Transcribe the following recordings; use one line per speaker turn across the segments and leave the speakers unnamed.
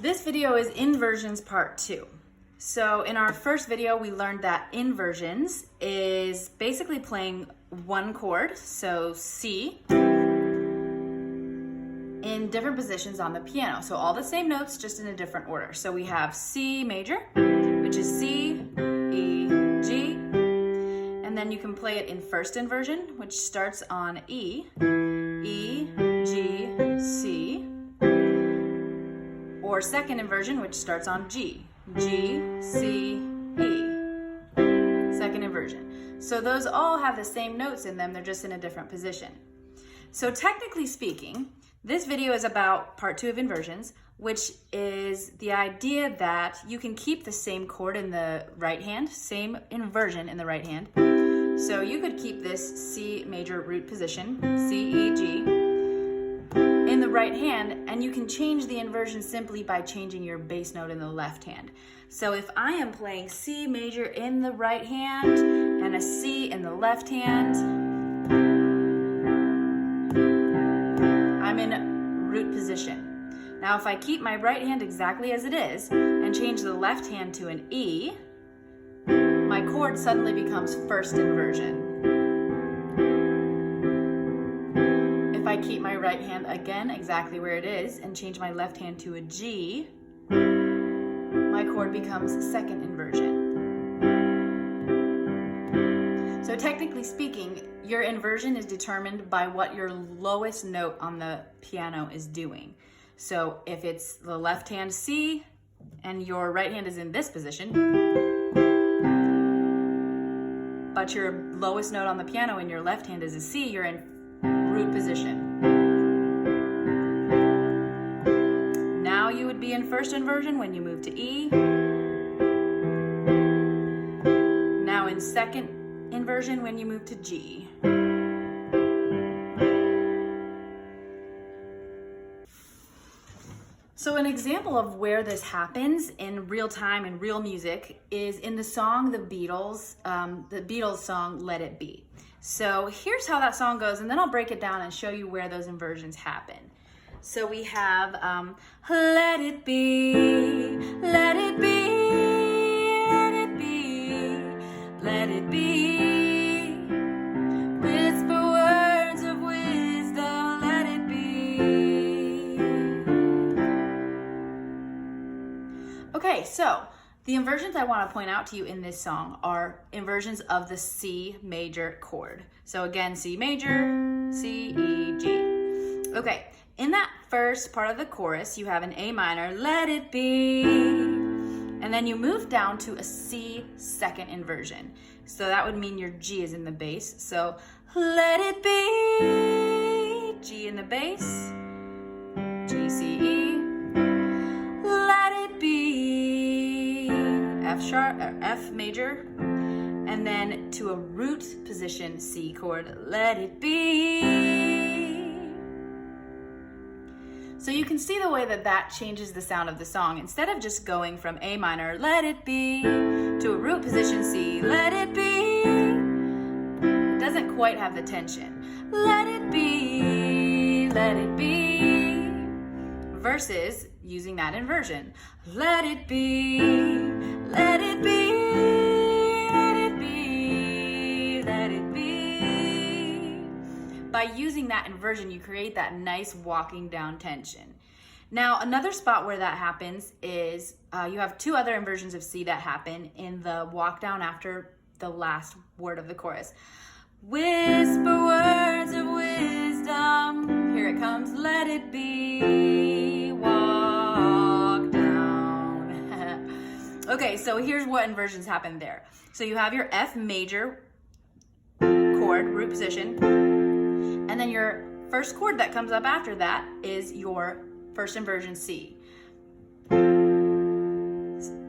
This video is Inversions Part 2. So in our first video, we learned that inversions is basically playing one chord, so C, in different positions on the piano. So all the same notes, just in a different order. So we have C major, which is C, E, G, and then you can play it in first inversion, which starts on E, E, G, C, or second inversion, which starts on G, G, C, E, second inversion. So those all have the same notes in them, they're just in a different position. So technically speaking, this video is about part 2 of inversions, which is the idea that you can keep the same chord in the right hand, same inversion in the right hand. So you could keep this C major root position, C, E, G, in the right hand, and you can change the inversion simply by changing your bass note in the left hand. So if I am playing C major in the right hand and a C in the left hand, I'm in root position. Now if I keep my right hand exactly as it is and change the left hand to an E, my chord suddenly becomes first inversion. If I keep my right hand again exactly where it is and change my left hand to a G, my chord becomes second inversion. So technically speaking, your inversion is determined by what your lowest note on the piano is doing. So if it's the left hand C and your right hand is in this position, but your lowest note on the piano in your left hand is a C, you're in root position. Now you would be in first inversion when you move to E. Now in second inversion when you move to G. So an example of where this happens in real time in real music is in the song the Beatles song Let It Be. So here's how that song goes, and then I'll break it down and show you where those inversions happen. So we have let it be, let it be, let it be, let it be. Whisper words of wisdom, let it be. Okay, so the inversions I want to point out to you in this song are inversions of the C major chord. So again, C major, C, E, G. Okay, in that first part of the chorus, you have an A minor, let it be, and then you move down to a C second inversion. So that would mean your G is in the bass. So let it be, G in the bass, G, C, E, let it be, F sharp or F major, and then to a root position C chord, let it be. So you can see the way that that changes the sound of the song. Instead of just going from A minor, let it be, to a root position C, let it be, it doesn't quite have the tension. Let it be, versus using that inversion. Let it be, let it be, let it be, let it be. By using that inversion, you create that nice walking down tension. Now, another spot where that happens is you have two other inversions of C that happen in the walk down after the last word of the chorus. Whisper words of wisdom, here it comes, let it be, walk down. Okay, so here's what inversions happen there. So you have your F major chord, root position, and then your first chord that comes up after that is your first inversion C,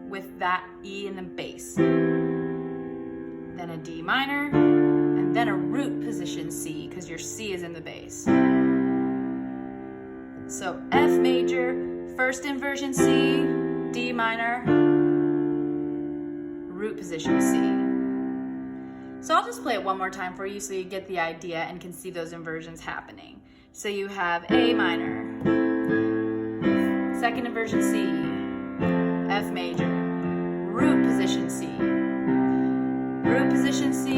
with that E in the bass. Then a D minor, and then a root position C, because your C is in the bass. So F major, first inversion C, D minor, root position C. So I'll just play it one more time for you so you get the idea and can see those inversions happening. So you have A minor, second inversion C, F major, root position C, root position C,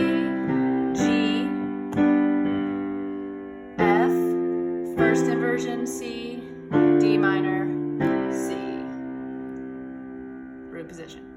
G, F, first inversion C, D minor, C, root position.